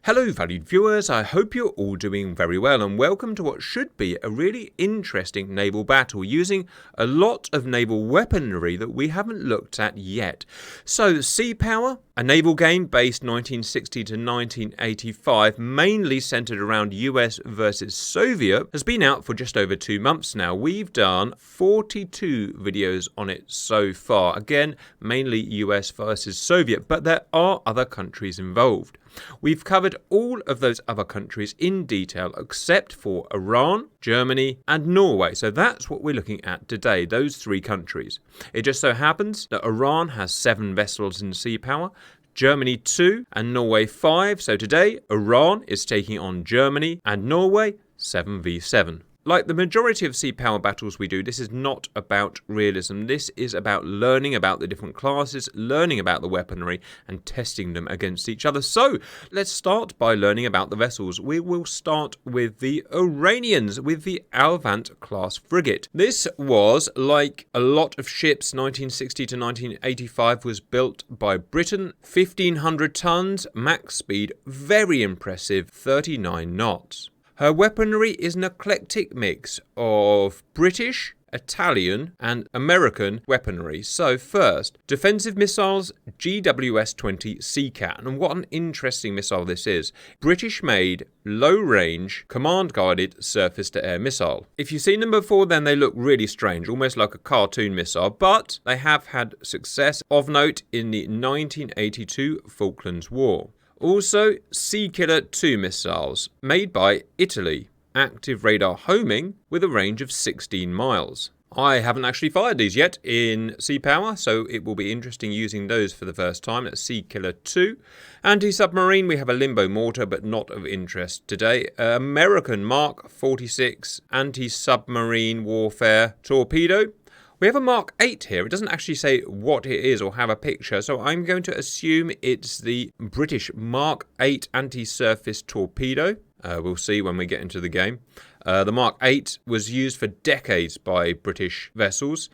Hello valued viewers, I hope you're all doing very well and welcome to what should be a really interesting naval battle using a lot of naval weaponry that we haven't looked at yet. So Sea Power, a naval game based 1960 to 1985, mainly centered around US versus Soviet, has been out for just over 2 months now. We've done 42 videos on it so far, again mainly US versus Soviet, but there are other countries involved. We've covered all of those other countries in detail except for Iran, Germany and Norway. So that's what we're looking at today, those 3 countries. It just so happens that Iran has 7 vessels in sea power, Germany 2 and Norway 5. So today Iran is taking on Germany and Norway 7v7. Like the majority of sea power battles we do, this is not about realism. This is about learning about the different classes, learning about the weaponry, and testing them against each other. So, let's start by learning about the vessels. We will start with the Iranians, with the Alvant class frigate. This was, like a lot of ships, 1960 to 1985, was built by Britain. 1,500 tons, max speed, very impressive, 39 knots. Her weaponry is an eclectic mix of British, Italian and American weaponry. So first, defensive missiles GWS-20 Seacat, and what an interesting missile this is. British made, low range, command guided surface to air missile. If you've seen them before then they look really strange, almost like a cartoon missile, but they have had success of note in the 1982 Falklands War. Also, Sea Killer 2 missiles, made by Italy, active radar homing with a range of 16 miles. I haven't actually fired these yet in Sea Power, so it will be interesting using those for the first time. That's Sea Killer 2. Anti-submarine, we have a Limbo mortar, but not of interest today. American Mark 46 anti-submarine warfare torpedo. We have a Mark 8 here. It doesn't actually say what it is or have a picture, so I'm going to assume it's the British Mark 8 anti-surface torpedo. We'll see when we get into the game. The Mark 8 was used for decades by British vessels.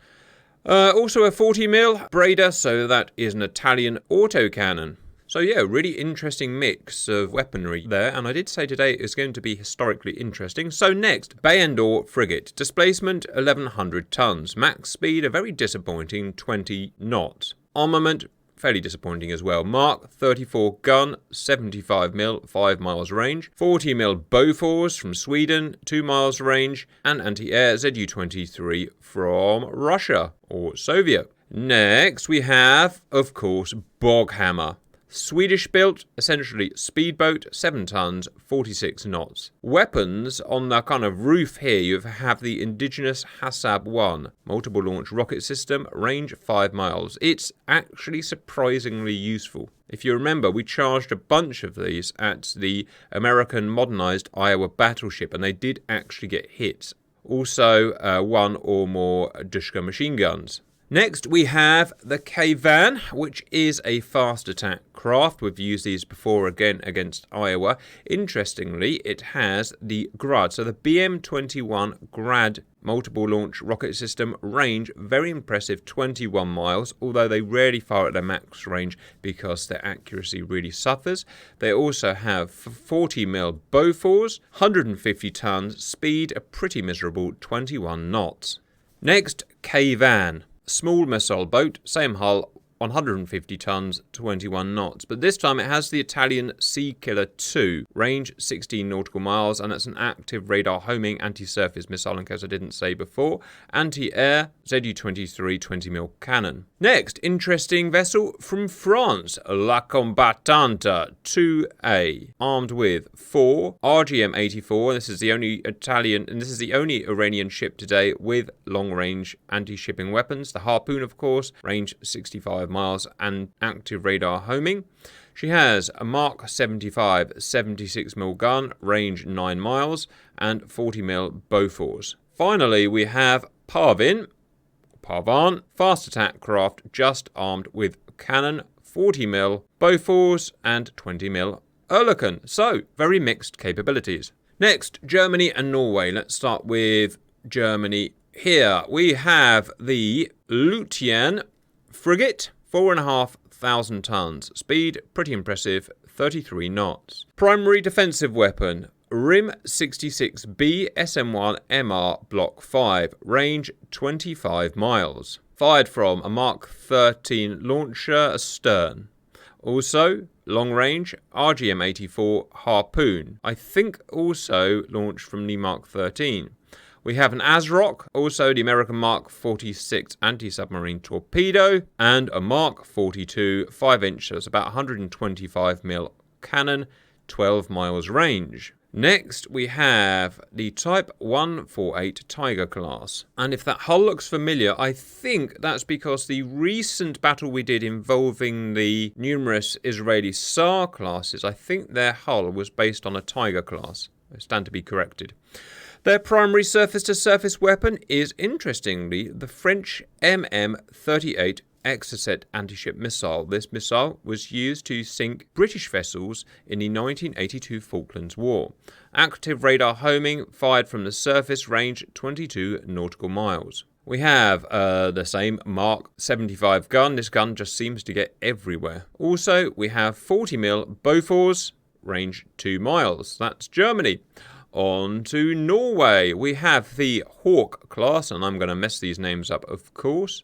Also a 40mm Breda, so that is an Italian autocannon. So yeah, really interesting mix of weaponry there, and I did say today it's going to be historically interesting. So next, Bayandor frigate, displacement 1100 tons, max speed a very disappointing 20 knots. Armament, fairly disappointing as well. Mark 34 gun, 75mm, 5 miles range, 40mm Bofors from Sweden, 2 miles range, and anti-air Zu-23 from Russia or Soviet. Next we have, of course, Boghammer. Swedish built, essentially speedboat, 7 tons, 46 knots. Weapons on the kind of roof here, you have the indigenous Hasab-1, multiple launch rocket system, range 5 miles. It's actually surprisingly useful. If you remember, we charged a bunch of these at the American modernized Iowa battleship, and they did actually get hits. Also, 1 or more Dushka machine guns. Next, we have the K-Van, which is a fast attack craft. We've used these before again against Iowa. Interestingly, it has the Grad, so the BM-21 Grad multiple launch rocket system, range very impressive, 21 miles, although they rarely fire at their max range because their accuracy really suffers. They also have 40mm Bofors, 150 tons, speed a pretty miserable 21 knots. Next, K-Van. Small missile boat, same hull, 150 tons, 21 knots. But this time it has the Italian Sea Killer 2, range 16 nautical miles, and it's an active radar homing anti-surface missile, in case I didn't say before. Anti-air Zu-23 20mm cannon. Next, interesting vessel from France, La Combattante 2A, armed with 4 RGM-84. This is the only Italian, and this is the only Iranian ship today with long-range anti-shipping weapons. The Harpoon, of course, range 65 miles and active radar homing. She has a Mark 75 76mm gun, range 9 miles, and 40mm Bofors. Finally, we have Parvin, fast attack craft just armed with cannon, 40mm Bofors, and 20mm Oerlikon. So, very mixed capabilities. Next, Germany and Norway. Let's start with Germany here. We have the Lutien frigate, 4,500 tons. Speed, pretty impressive, 33 knots. Primary defensive weapon, RIM 66B SM1 MR Block 5, range 25 miles. Fired from a Mark 13 launcher astern. Also, long range RGM-84 Harpoon, I think also launched from the Mark 13. We have an ASROC, also the American Mark 46 anti-submarine torpedo, and a Mark 42 5-inch, so it's about 125mm cannon, 12 miles range. Next, we have the Type 148 Tiger class. And if that hull looks familiar, I think that's because the recent battle we did involving the numerous Israeli SAR classes, I think their hull was based on a Tiger class. I stand to be corrected. Their primary surface-to-surface weapon is, interestingly, the French MM-38 Exocet anti-ship missile. This missile was used to sink British vessels in the 1982 Falklands War. Active radar homing, fired from the surface, range 22 nautical miles. We have the same Mark 75 gun. This gun just seems to get everywhere. Also, we have 40mm Bofors, range 2 miles. That's Germany. On to Norway. We have the Hawk class, and I'm going to mess these names up, of course.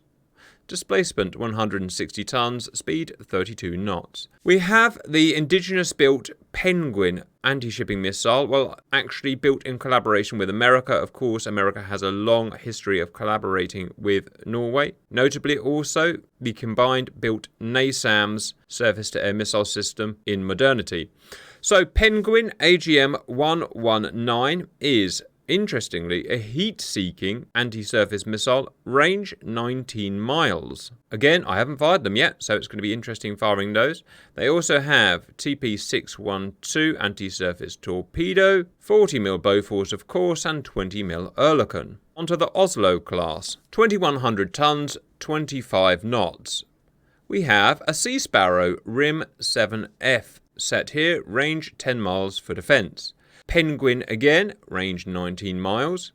Displacement 160 tons, speed 32 knots. We have the indigenous-built Penguin anti-shipping missile, well, actually built in collaboration with America. Of course, America has a long history of collaborating with Norway. Notably also, the combined built NASAMS surface-to-air missile system in modernity. So, Penguin AGM-119 is, interestingly, a heat-seeking anti-surface missile, range 19 miles. Again, I haven't fired them yet, so it's going to be interesting firing those. They also have TP612 anti-surface torpedo, 40mm Bofors, of course, and 20mm Oerlikon. Onto the Oslo class. 2,100 tons, 25 knots. We have a Sea Sparrow RIM 7F set here, range 10 miles for defence. Penguin again, range 19 miles.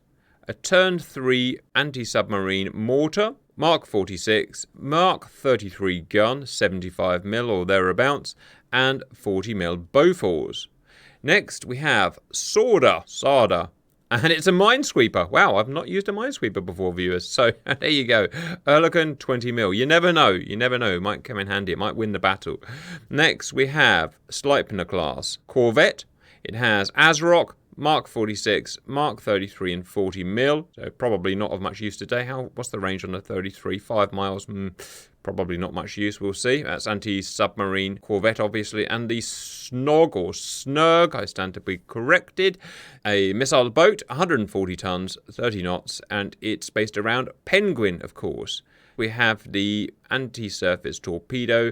A Turn 3 anti-submarine mortar, Mark 46, Mark 33 gun, 75mm or thereabouts, and 40mm Bofors. Next we have Sarda, and it's a minesweeper. Wow, I've not used a minesweeper before, viewers. So there you go. Oerlikon 20mm. You never know. It might come in handy. It might win the battle. Next we have Sleipner class Corvette. It has ASROC, Mark 46, Mark 33 and 40mm. So probably not of much use today. What's the range on the 33? 5 miles. Probably not much use, we'll see. That's anti-submarine Corvette, obviously. And the Snog, or Snurg, I stand to be corrected. A missile boat, 140 tons, 30 knots, and it's based around Penguin, of course. We have the anti-surface torpedo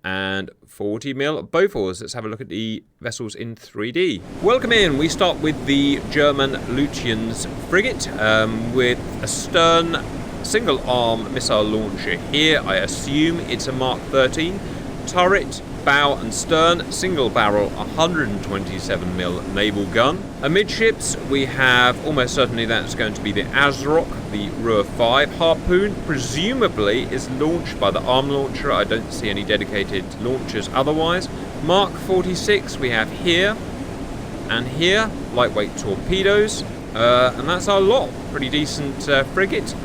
and 40mm Bofors. Let's have a look at the vessels in 3D. Welcome in. We start with the German Lutyens frigate with a stern single-arm missile launcher here. I assume it's a Mark 13. Turret, bow and stern, single-barrel 127mm naval gun. Amidships, we have, almost certainly that's going to be the ASROC, the Ruhr 5. Harpoon, presumably, is launched by the arm launcher. I don't see any dedicated launchers otherwise. Mark 46 we have here and here. Lightweight torpedoes. And that's our lot. Pretty decent frigate.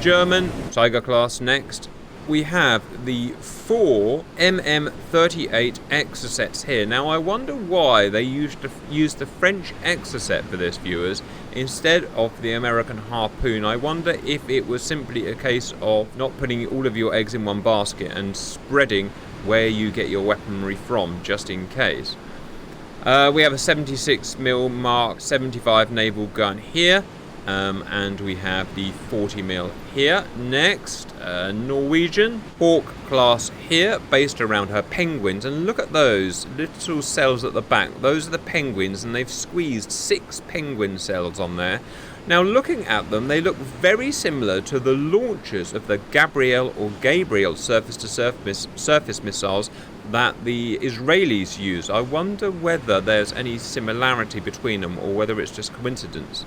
German Tiger class next. We have the 4 MM-38 Exocets here. Now I wonder why they used the French Exocet for this, viewers, instead of the American Harpoon. I wonder if it was simply a case of not putting all of your eggs in one basket and spreading where you get your weaponry from, just in case. We have a 76mm Mark 75 naval gun here. And we have the 40mm here. Next, Norwegian Hawk class here, based around her penguins. And look at those little cells at the back. Those are the penguins, and they've squeezed 6 penguin cells on there. Now, looking at them, they look very similar to the launchers of the Gabriel surface-to-surface missiles that the Israelis use. I wonder whether there's any similarity between them, or whether it's just coincidence.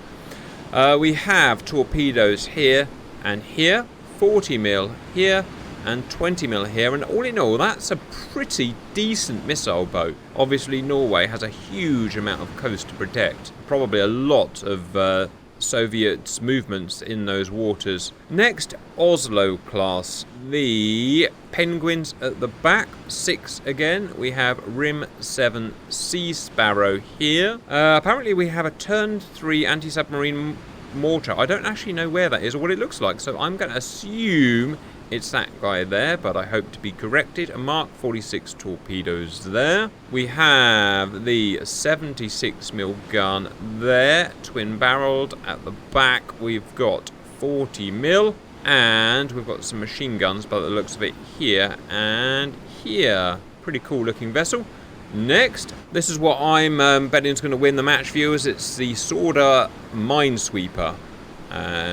We have torpedoes here and here, 40mm here, and 20 mil here, and all in all that's a pretty decent missile boat. Obviously Norway has a huge amount of coast to protect, probably a lot of Soviet movements in those waters. Next, Oslo class, the Penguins at the back, 6 again. We have Rim 7 Sea Sparrow here. Apparently we have a turn 3 anti-submarine mortar. I don't actually know where that is or what it looks like, so I'm going to assume it's that guy there, but I hope to be corrected. A Mark 46 torpedoes there. We have the 76mm gun there, twin-barreled. At the back, we've got 40mm, and we've got some machine guns by the looks of it here and here. Pretty cool-looking vessel. Next, this is what I'm betting is going to win the match, viewers. It's the Sorda Minesweeper.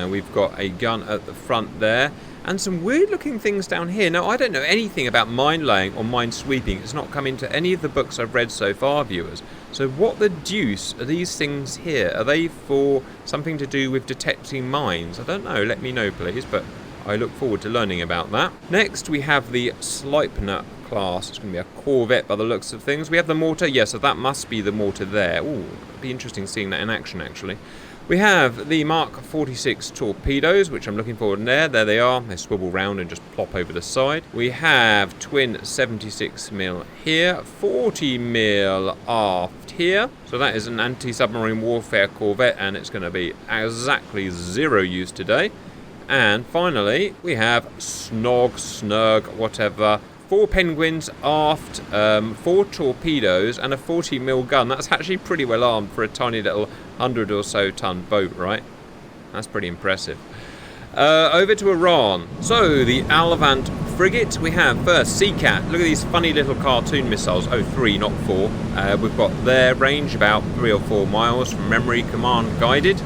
We've got a gun at the front there, and some weird looking things down here. Now, I don't know anything about mine laying or mine sweeping. It's not come into any of the books I've read so far, viewers. So what the deuce are these things here? Are they for something to do with detecting mines? I don't know. Let me know, please. But I look forward to learning about that. Next, we have the Sleipner class. It's going to be a corvette by the looks of things. We have the mortar. Yes, so that must be the mortar there. Ooh, it'd be interesting seeing that in action, actually. We have the Mark 46 torpedoes, which I'm looking forward to there. There they are. They swivel round and just plop over the side. We have twin 76mm here, 40mm aft here. So that is an anti-submarine warfare corvette, and it's going to be exactly 0 use today. And finally, we have Snurg, whatever. 4 Penguins aft, 4 torpedoes, and a 40mm gun. That's actually pretty well armed for a tiny little 100 or so ton boat, right? That's pretty impressive. Over to Iran. So, the Alvant frigate. We have first Seacat. Look at these funny little cartoon missiles. Oh, 3, not 4. We've got their range about 3 or 4 miles from memory, command guided.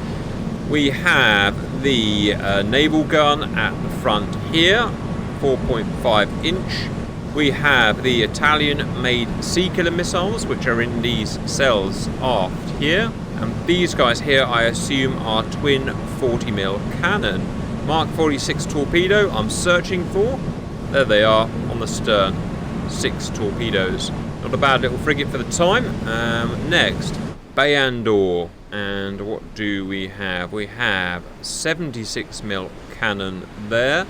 We have the naval gun at the front here, 4.5 inch. We have the Italian-made Sea Killer missiles, which are in these cells aft here. And these guys here, I assume, are twin 40mm cannon. Mark 46 torpedo, I'm searching for. There they are, on the stern. 6 torpedoes. Not a bad little frigate for the time. Next, Bayandor. And what do we have? We have 76mm cannon there.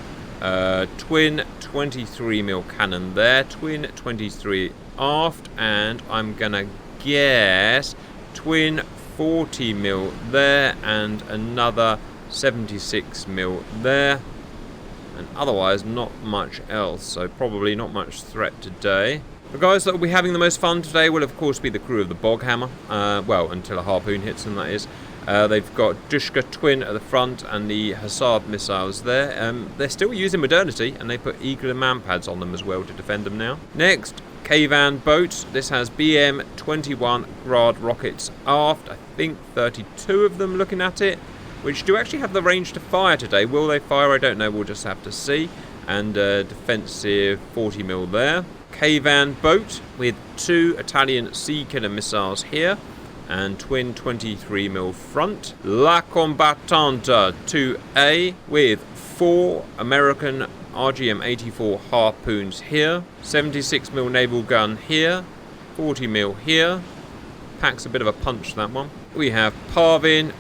Twin 23mm cannon there, twin 23 aft, and I'm gonna guess twin 40mm there, and another 76mm there, and otherwise not much else, so probably not much threat today. The guys that will be having the most fun today will of course be the crew of the Boghammer, well, until a harpoon hits them, that is. They've got Dushka Twin at the front and the Hassad missiles there. They're still using modernity, and they put Eagle and man-pads on them as well to defend them now. Next, Kavan boat. This has BM-21 Grad rockets aft. I think 32 of them looking at it, which do actually have the range to fire today. Will they fire? I don't know. We'll just have to see. And defensive 40mm there. Kavan boat with 2 Italian Sea Killer missiles here, and twin 23mm front. La Combattante 2A with 4 American RGM-84 harpoons here, 76mm naval gun here, 40mm here. Packs a bit of a punch, that one. We have Parvin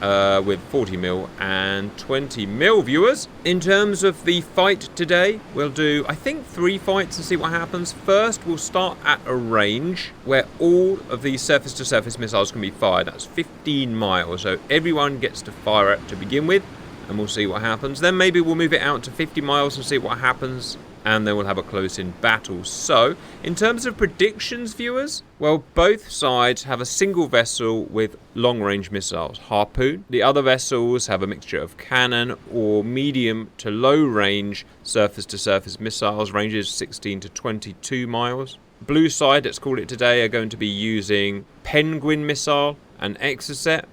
with 40mm and 20mm, viewers. In terms of the fight today, we'll do, I think, 3 fights and see what happens. First, we'll start at a range where all of these surface-to-surface missiles can be fired. That's 15 miles, so everyone gets to fire it to begin with, and we'll see what happens. Then maybe we'll move it out to 50 miles and see what happens, and then we'll have a close-in battle. So, in terms of predictions, viewers, well, both sides have a single vessel with long-range missiles, Harpoon. The other vessels have a mixture of cannon or medium to low-range surface-to-surface missiles, ranges 16 to 22 miles. Blue side, let's call it today, are going to be using Penguin missile and Exocet,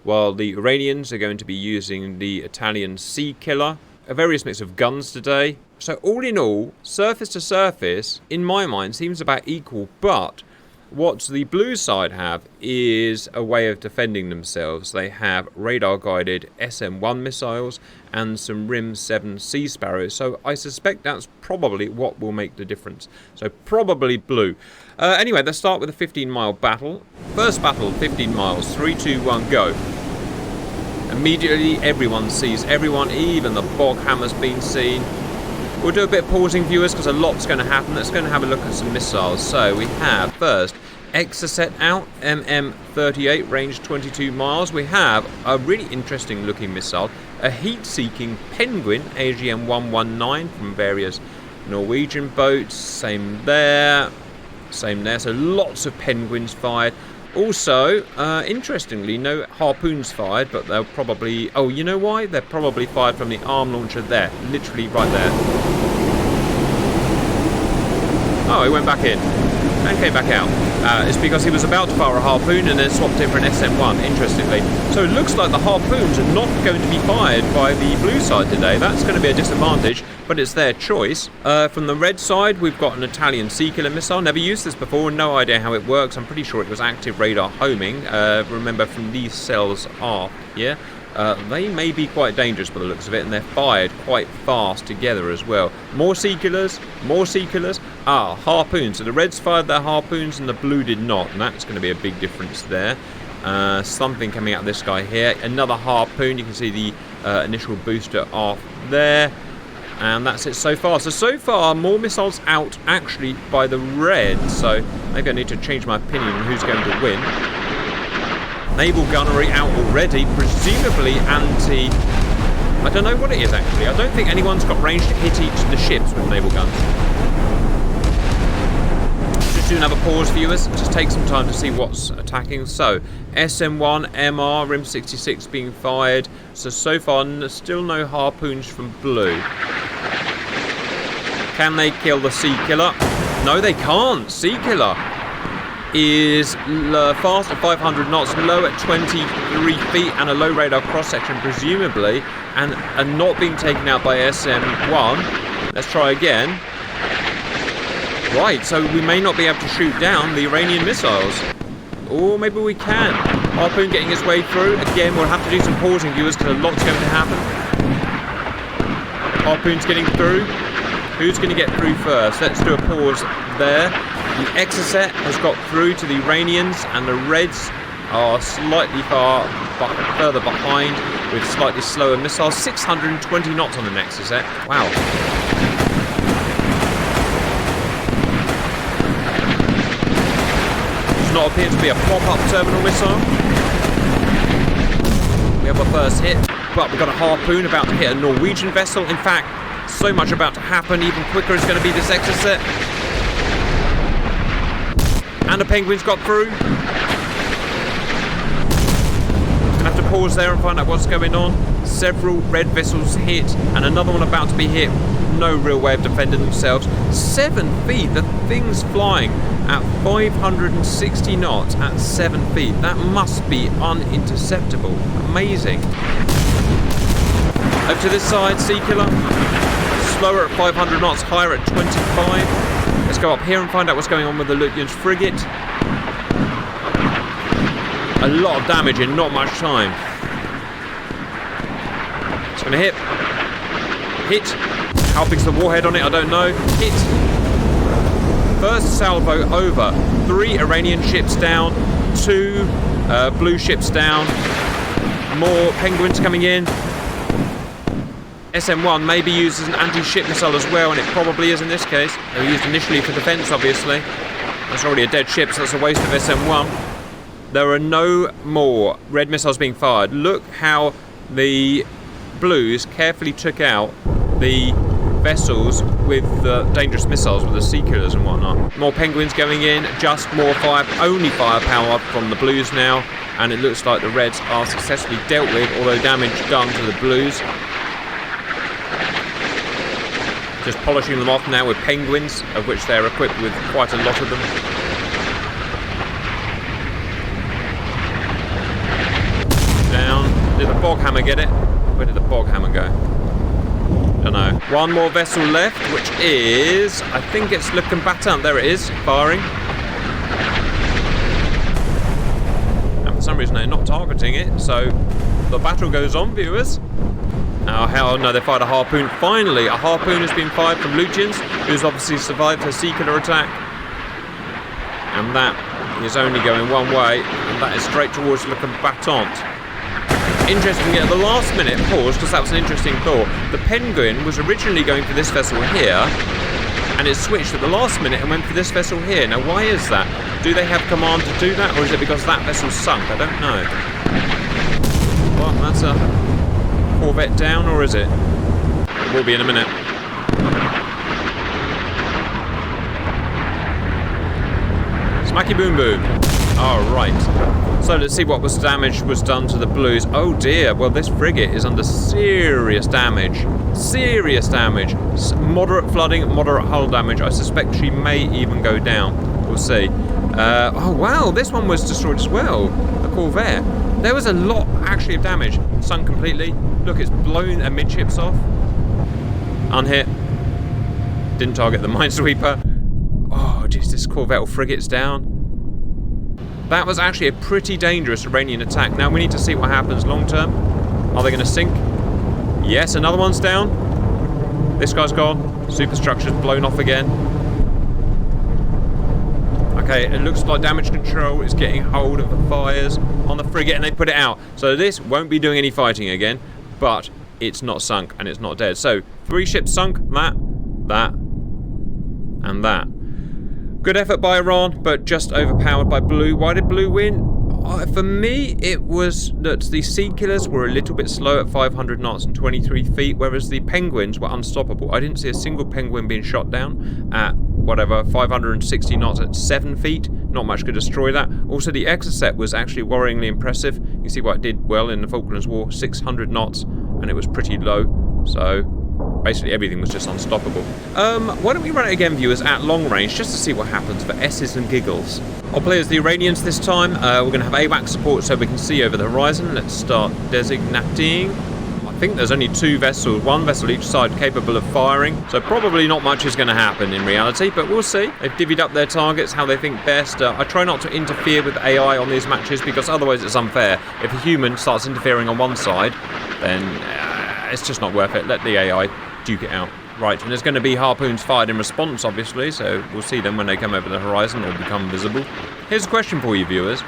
while the Iranians are going to be using the Italian Sea Killer. A various mix of guns today. So all in all, surface to surface, in my mind, seems about equal, but What the blue side have is a way of defending themselves. They have radar-guided SM-1 missiles and some RIM-7 Sea Sparrows. So I suspect that's probably what will make the difference. So probably blue. Anyway, let's start with a 15-mile battle. First battle, 15 miles. 3, 2, 1, go. Immediately, everyone sees everyone. Even the bog hammer's been seen. We'll do a bit of pausing, viewers, because a lot's going to happen. Let's go and have a look at some missiles. So we have first Exocet out, MM38, range 22 miles. We have a really interesting looking missile, a heat-seeking Penguin, AGM-119 from various Norwegian boats. Same there. Same there. So lots of Penguins fired. Also, interestingly, no harpoons fired, but they'll probably... Oh, you know why? They're probably fired from the arm launcher there. Literally right there. Oh, he went back in. And came back out. It's because he was about to fire a harpoon and then swapped it for an SM-1, interestingly. So it looks like the harpoons are not going to be fired by the blue side today. That's going to be a disadvantage, but it's their choice. From the red side, we've got an Italian Sea Killer missile. Never used this before, no idea how it works. I'm pretty sure it was active radar homing. Remember, from these cells aft here. They may be quite dangerous by the looks of it, and they're fired quite fast together as well. More Sea Killers, more Sea Killers. Ah, harpoons. So the reds fired their harpoons and the blue did not, and that's going to be a big difference there. Something coming out of this guy here. Another harpoon. You can see the initial booster off there. And that's it so far. So far, more missiles out actually by the reds. So maybe I need to change my opinion on who's going to win. Naval gunnery out already, presumably anti... I don't know what it is actually. I don't think anyone's got range to hit each of the ships with naval guns. Just do another pause, viewers. Just take some time to see what's attacking. So, SM-1, MR, RIM-66 being fired. So far, still no harpoons from blue. Can they kill the Sea Killer? No, they can't. Sea Killer is fast at 500 knots, low at 23 feet, and a low radar cross-section, presumably, and not being taken out by SM-1. Let's try again. Right, so we may not be able to shoot down the Iranian missiles. Or maybe we can. Harpoon getting his way through. Again, we'll have to do some pausing, viewers, because a lot's going to happen. Harpoon's getting through. Who's going to get through first? Let's do a pause there. The Exocet has got through to the Iranians, and the Reds are slightly further behind with slightly slower missiles. 620 knots on the Exocet. Wow. Does not appear to be a pop-up terminal missile. We have a first hit, but we've got a harpoon about to hit a Norwegian vessel. In fact, so much about to happen. Even quicker is going to be this Exocet. And the Penguins got through. Gonna have to pause there and find out what's going on. Several red vessels hit, and another one about to be hit. No real way of defending themselves. 7 feet. The thing's flying at 560 knots at 7 feet. That must be uninterceptable. Amazing. Over to this side, Sea Killer. Slower at 500 knots, higher at 25. Let's go up here and find out what's going on with the Lutyens frigate. A lot of damage in not much time. It's going to hit. Hit. How big's the warhead on it? I don't know. Hit. First salvo over. 3 Iranian ships down. 2 blue ships down. More Penguins coming in. SM-1 may be used as an anti-ship missile as well, and it probably is in this case. They were used initially for defence, obviously. That's already a dead ship, so that's a waste of SM-1. There are no more red missiles being fired. Look how the blues carefully took out the vessels with the dangerous missiles, with the Sea Killers and whatnot. More Penguins going in, just more only firepower from the blues now, and it looks like the reds are successfully dealt with, although damage done to the blues. Just polishing them off now with Penguins, of which they're equipped with quite a lot of them. Down. Did the bog hammer get it? Where did the bog hammer go? Don't know. One more vessel left, which is... I think it's Le Combattant. There it is, firing. reason they're not targeting it, so the battle goes on, viewers. Oh, hell no, they fired a harpoon. Finally, a harpoon has been fired from Lucian's, who's obviously survived her sea killer attack. And that is only going one way, and that is straight towards Le Combattant. Interestingly, at the last minute, pause, because that was an interesting thought. The Penguin was originally going for this vessel here, and it switched at the last minute and went for this vessel here. Now, why is that? Do they have command to do that, or is it because that vessel's sunk? I don't know. Well, that's a Corvette down, or is it? It will be in a minute. Smacky boom boom. Alright. So let's see what damage was done to the Blues. Oh dear, well this frigate is under serious damage. Serious damage. Moderate flooding, moderate hull damage. I suspect she may even go down. We'll see. Oh wow, this one was destroyed as well. The Corvette. There was a lot actually of damage. Sunk completely. Look, it's blown amidships off. Unhit. Didn't target the minesweeper. Oh jeez, this Corvette frigate's down. That was actually a pretty dangerous Iranian attack. Now we need to see what happens long term. Are they going to sink? Yes, another one's down. This guy's gone. Superstructure's blown off again. Okay, it looks like damage control is getting hold of the fires on the frigate and they put it out. So this won't be doing any fighting again, but it's not sunk and it's not dead. So 3 ships sunk, that, and that. Good effort by Iran, but just overpowered by Blue. Why did Blue win? For me, it was that the Sea Killers were a little bit slow at 500 knots and 23 feet, whereas the Penguins were unstoppable. I didn't see a single Penguin being shot down at, 560 knots at 7 feet. Not much could destroy that. Also, the Exocet was actually worryingly impressive. You see what it did well in the Falklands War, 600 knots, and it was pretty low. So basically everything was just unstoppable. Why don't we run it again, viewers, at long range, just to see what happens for S's and giggles. I'll play as the Iranians this time. We're going to have AWAC support so we can see over the horizon. Let's start designating. I think there's only 2 vessels, 1 vessel each side capable of firing, so probably not much is going to happen in reality, but we'll see. They've divvied up their targets how they think best. I try not to interfere with AI on these matches because otherwise it's unfair. If a human starts interfering on one side, then it's just not worth it. Let the AI duke it out. Right, and there's going to be harpoons fired in response, obviously, so we'll see them when they come over the horizon or become visible. Here's a question for you, viewers.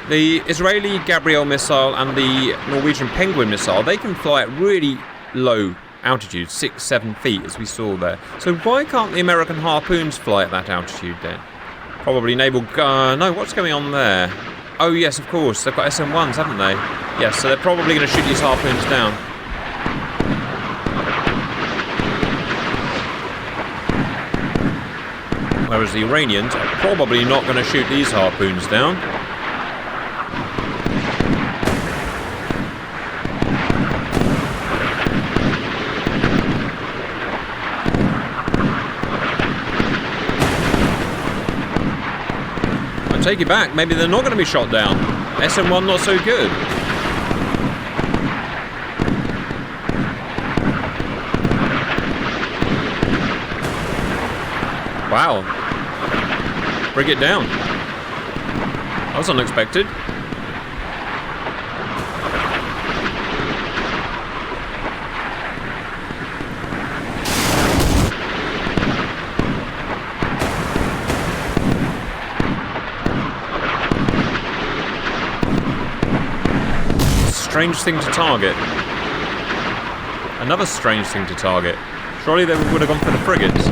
The Israeli Gabriel missile and the Norwegian Penguin missile, they can fly at really low altitude, 6-7 feet, as we saw there. So why can't the American harpoons fly at that altitude then? Probably naval... no, what's going on there? Oh, yes, of course. They've got SM-1s, haven't they? Yes, so they're probably going to shoot these harpoons down. Whereas the Iranians are probably not going to shoot these harpoons down. I take it back, maybe they're not going to be shot down. SM-1 not so good. Wow. Bring it down. That was unexpected. Strange thing to target. Another strange thing to target. Surely they would have gone for the frigates.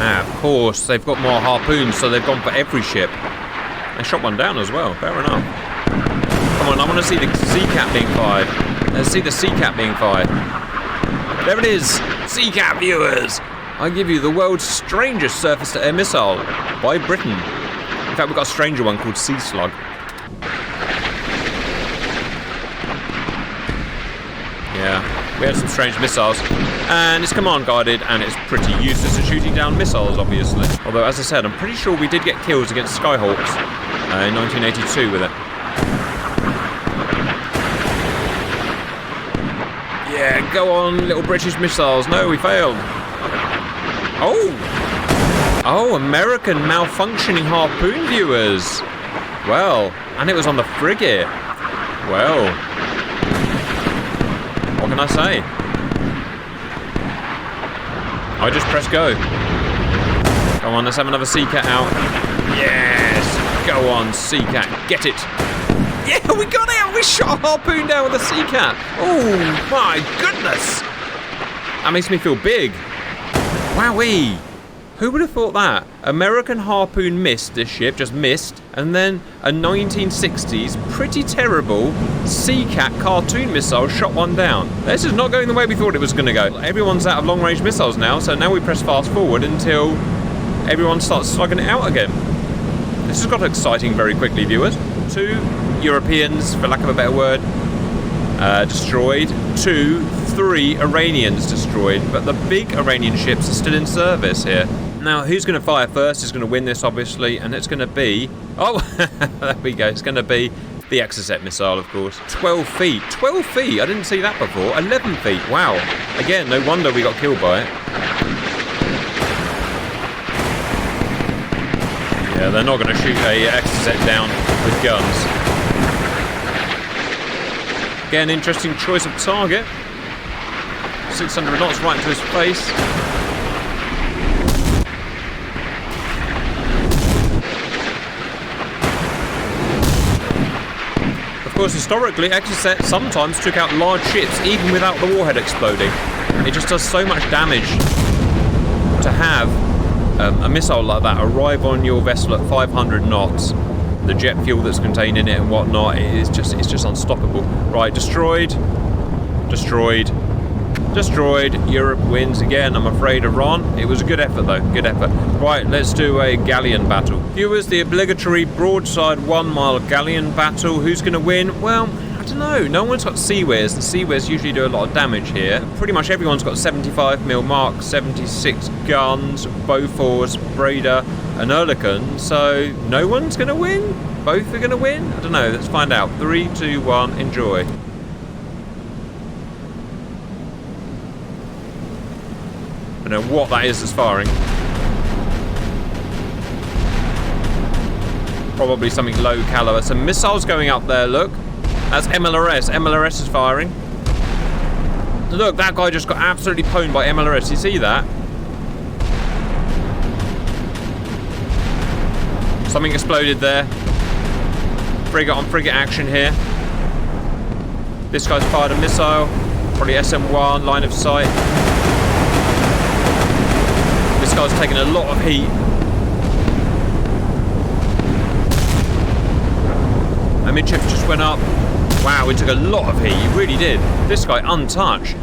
Of course, they've got more harpoons, so they've gone for every ship. They shot one down as well, fair enough. Come on, I want to see the Sea-Cat being fired. Let's see the Sea-Cat being fired. There it is! Sea-Cat viewers! I give you the world's strangest surface-to-air missile by Britain. In fact, we've got a stranger one called Sea Slug. Yeah, we had some strange missiles. And it's command guided, and it's pretty useless at shooting down missiles, obviously. Although, as I said, I'm pretty sure we did get kills against Skyhawks in 1982 with it. Yeah, go on, little British missiles. No, we failed. Oh, American malfunctioning harpoon viewers. Well, and it was on the frigate. Well, what can I say? I just press go. Come on, let's have another Sea Cat out. Yes! Go on, Sea Cat, get it! Yeah, we got it! We shot a harpoon down with a Sea Cat! Oh my goodness! That makes me feel big. Wowee! Who would have thought that? American harpoon missed this ship, just missed, and then a 1960s pretty terrible Sea Cat cartoon missile shot one down. This is not going the way we thought it was going to go. Everyone's out of long-range missiles now, so now we press fast forward until everyone starts slugging it out again. This has got exciting very quickly, viewers. 2 Europeans, for lack of a better word, destroyed. 3 Iranians destroyed, but the big Iranian ships are still in service here. Now, who's going to fire first is going to win this, obviously, and it's going to be... Oh, there we go. It's going to be the Exocet missile, of course. 12 feet. 12 feet? I didn't see that before. 11 feet. Wow. Again, no wonder we got killed by it. Yeah, they're not going to shoot a Exocet down with guns. Again, interesting choice of target. 600 knots right into his face. Of course, historically, Exocet sometimes took out large ships even without the warhead exploding. It just does so much damage to have a missile like that arrive on your vessel at 500 knots. The jet fuel that's contained in it and whatnot, it's just unstoppable. Right, destroyed. Europe wins again, I'm afraid. Iran. It was a good effort though, good effort. Right, let's do a Galleon Battle. Viewers, the obligatory broadside 1 mile Galleon Battle. Who's going to win? Well, I don't know. No one's got Seawares. The Seawares usually do a lot of damage here. Pretty much everyone's got 75mm Mark 76 guns, Bofors, Breda and Oerlikon. So no one's going to win? Both are going to win? I don't know. Let's find out. 3, 2, 1, enjoy. I don't know what that is that's firing. Probably something low caliber. Some missiles going up there, look. That's MLRS. MLRS is firing. Look, that guy just got absolutely pwned by MLRS. You see that? Something exploded there. Frigate on frigate action here. This guy's fired a missile. Probably SM-1, line of sight. This guy's taking a lot of heat. My midship just went up. Wow, it took a lot of heat. He really did. This guy untouched.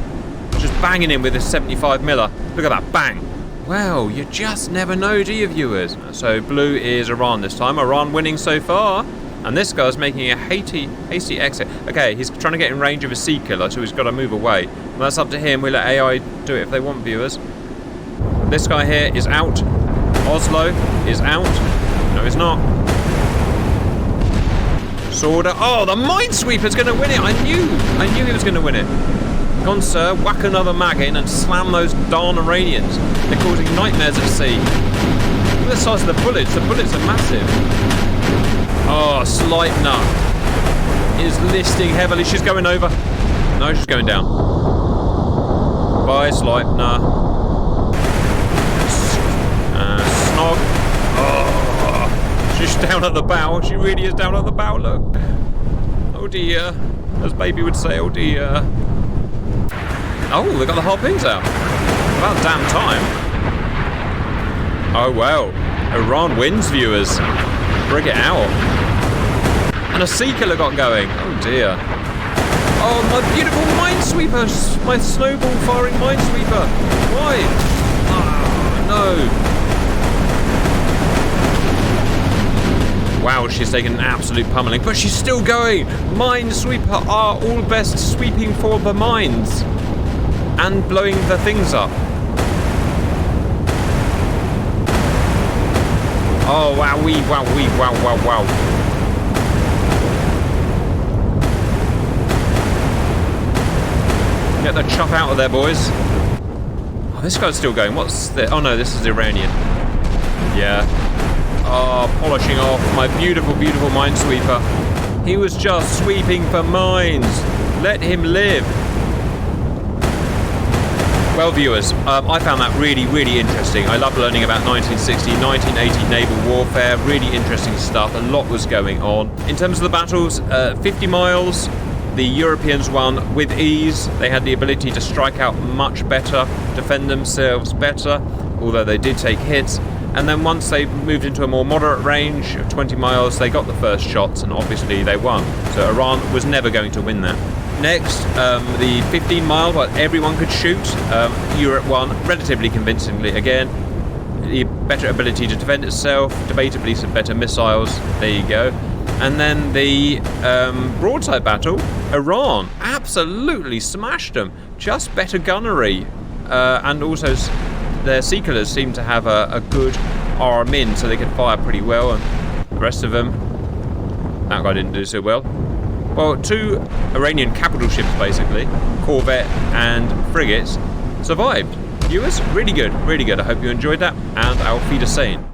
Just banging in with his 75mm. Look at that, bang. Well, you just never know, do you, viewers? So blue is Iran this time. Iran winning so far. And this guy's making a hasty exit. Okay, he's trying to get in range of a sea killer, so he's got to move away. Well, that's up to him. We'll let AI do it if they want, viewers. This guy here is out. Oslo is out. No, he's not. Sorda. Oh, the Minesweeper's going to win it. I knew he was going to win it. Go on, sir. Whack another mag in and slam those darn Iranians. They're causing nightmares at sea. Look at the size of the bullets. The bullets are massive. Oh, Sleipner is listing heavily. She's going over. No, she's going down. Bye, Sleipner. Snog. Oh, she's down at the bow. She really is down at the bow, look. Oh dear. As baby would say, oh dear. Oh, they got the harpoons out. About damn time. Oh well. Iran wins, viewers. Bring it out. And a sea killer got going. Oh dear. Oh, my beautiful Minesweeper. My snowball firing Minesweeper. Why? Oh, no. Wow, she's taken an absolute pummeling, but she's still going. Minesweeper are all best sweeping for the mines and blowing the things up. Oh, wowee, wowee, wow, wow, wow. Get the chop out of there, boys. Oh, this guy's still going. What's this? Oh no, this is Iranian. Yeah. Oh, polishing off my beautiful, beautiful minesweeper. He was just sweeping for mines. Let him live. Well, viewers, I found that really, really interesting. I love learning about 1960, 1980 naval warfare. Really interesting stuff. A lot was going on. In terms of the battles, 50 miles, the Europeans won with ease. They had the ability to strike out much better, defend themselves better, although they did take hits. And then once they moved into a more moderate range of 20 miles, they got the first shots, and obviously they won. So Iran was never going to win that. Next, the 15 mile, well, everyone could shoot. Europe won relatively convincingly again. The better ability to defend itself, debatably some better missiles, there you go. And then the broadside battle, Iran absolutely smashed them. Just better gunnery. And also their sea killers seemed to have a good RMIN, so they could fire pretty well. And the rest of them, that guy didn't do so well. Well, 2 Iranian capital ships, basically, corvette and frigates, survived. Viewers, really good, really good. I hope you enjoyed that, and Auf Wiedersehen.